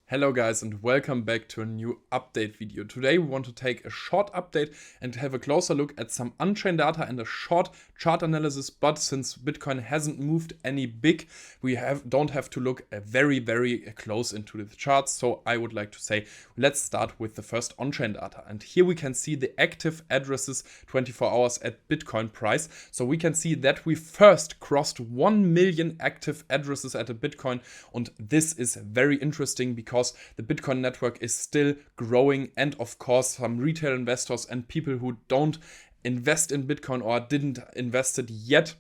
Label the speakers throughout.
Speaker 1: Hello guys and welcome back to a new update video. Today we want to take a short update and have a closer look at some on-chain data and a short chart analysis, but since Bitcoin hasn't moved any big, we don't have to look very close into the charts. So I would like to say let's start with the first on-chain data, and here we can see the active addresses 24 hours at Bitcoin price. So we can see that we first crossed 1 million active addresses at a Bitcoin, and this is very interesting because the Bitcoin network is still growing, and of course some retail investors and people who don't invest in Bitcoin or didn't invest it yet,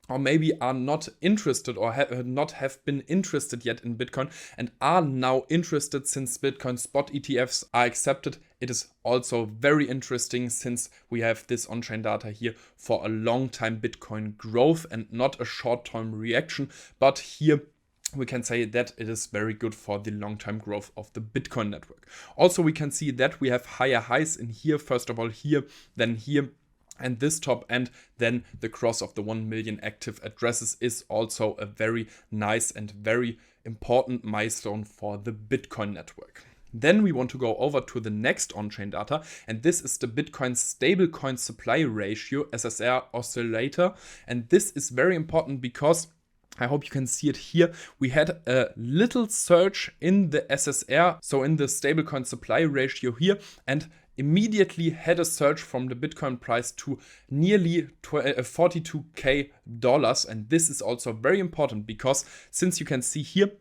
Speaker 1: or maybe are not interested or have been interested yet in Bitcoin and are now interested since Bitcoin spot ETFs are accepted. It is also very interesting since we have this on-chain data here for a long time Bitcoin growth and not a short-term reaction, but here we can say that it is very good for the long-term growth of the Bitcoin network. Also, we can see that we have higher highs in here, first of all here, then here, and this top, and then the cross of the 1 million active addresses is also a very nice and very important milestone for the Bitcoin network. Then we want to go over to the next on-chain data, and this is the Bitcoin stablecoin supply ratio, SSR oscillator, and this is very important because I hope you can see it here. We had a little surge in the SSR, so in the stablecoin supply ratio here, and immediately had a surge from the Bitcoin price to nearly $42K. And this is also very important because since you can see here,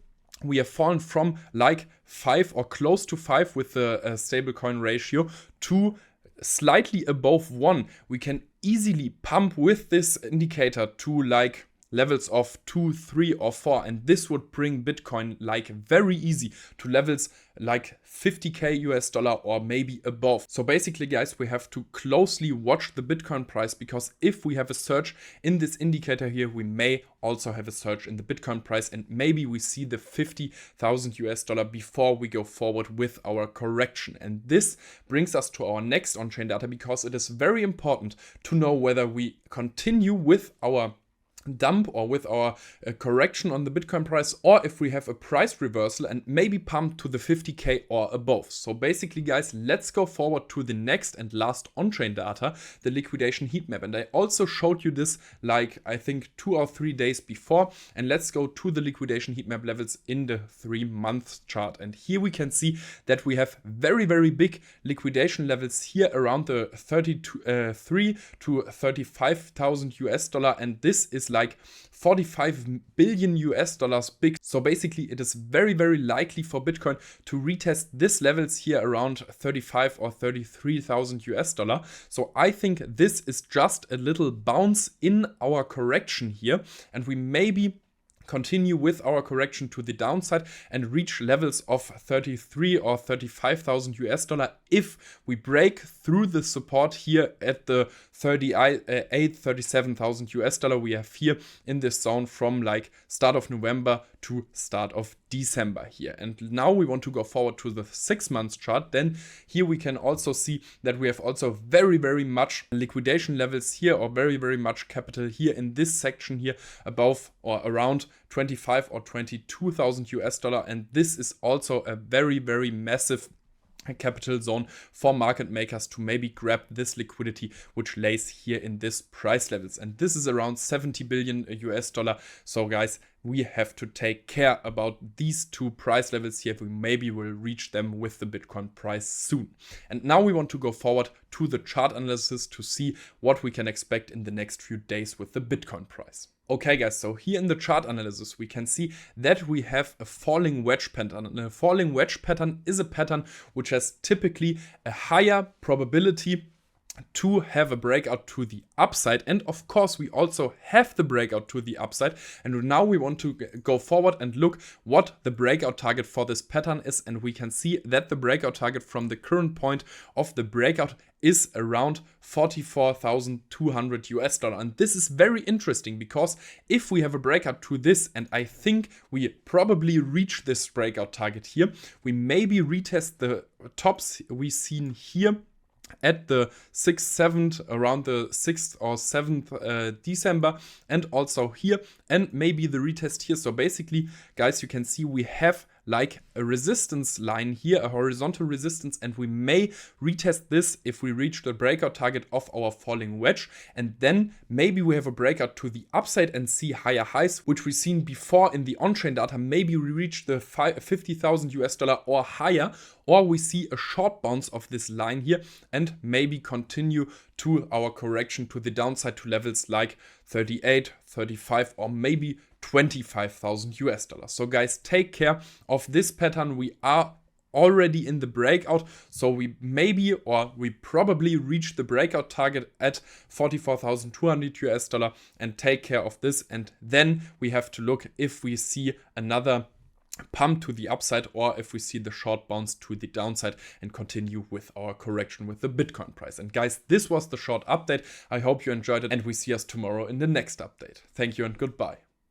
Speaker 1: we have fallen from like 5 or close to 5 with the stablecoin ratio to slightly above 1. We can easily pump with this indicator to like levels of 2, 3 or 4, and this would bring Bitcoin like very easy to levels like $50K or maybe above. So basically guys, we have to closely watch the Bitcoin price, because if we have a surge in this indicator here, we may also have a surge in the Bitcoin price, and maybe we see the $50,000 before we go forward with our correction. And this brings us to our next on-chain data, because it is very important to know whether we continue with our dump or with our correction on the Bitcoin price, or if we have a price reversal and maybe pump to the 50K or above. So basically guys, let's go forward to the next and last on-chain data, the liquidation heat map. And I also showed you this like I think 2 or 3 days before, and let's go to the liquidation heat map levels in the 3-month chart. And here we can see that we have very big liquidation levels here around the 33 to 35,000 $, and this is like $45 billion big. So basically it is very likely for Bitcoin to retest these levels here around 35 or 33,000 $. So I think this is just a little bounce in our correction here, and we maybe continue with our correction to the downside and reach levels of 33 or 35,000 $. If we break through the support here at the 37,000 $. We have here in this zone from like start of November to start of December here. And now we want to go forward to the 6-month chart. Then here we can also see that we have also very much liquidation levels here, or very much capital here in this section here above or around 25 or 22,000 $. And this is also a very massive capital zone for market makers to maybe grab this liquidity which lays here in this price levels, and this is around $70 billion. So guys, we have to take care about these two price levels here. We maybe will reach them with the Bitcoin price soon. And now we want to go forward to the chart analysis to see what we can expect in the next few days with the Bitcoin price. Okay guys, so here in the chart analysis we can see that we have a falling wedge pattern. And a falling wedge pattern is a pattern which has typically a higher probability to have a breakout to the upside, and of course we also have the breakout to the upside. And now we want to go forward and look what the breakout target for this pattern is, and we can see that the breakout target from the current point of the breakout is around $44,200. And this is very interesting because if we have a breakout to this, and I think we probably reach this breakout target here, we maybe retest the tops we seen here at the 6th, 7th, around the 6th or 7th December, and also here, and maybe the retest here. So basically, guys, you can see we have like a resistance line here, a horizontal resistance, and we may retest this if we reach the breakout target of our falling wedge, and then maybe we have a breakout to the upside and see higher highs, which we've seen before in the on-chain data. Maybe we reach the 50,000 US dollar or higher, or we see a short bounce of this line here and maybe continue to our correction to the downside to levels like 38, 35, or maybe 25,000 US dollars. So guys, take care of this pattern. We are already in the breakout, so we probably reach the breakout target at 44,200 US dollar, and take care of this. And then we have to look if we see another pump to the upside or if we see the short bounce to the downside and continue with our correction with the Bitcoin price. And guys, this was the short update. I hope you enjoyed it, and we see us tomorrow in the next update. Thank you and goodbye.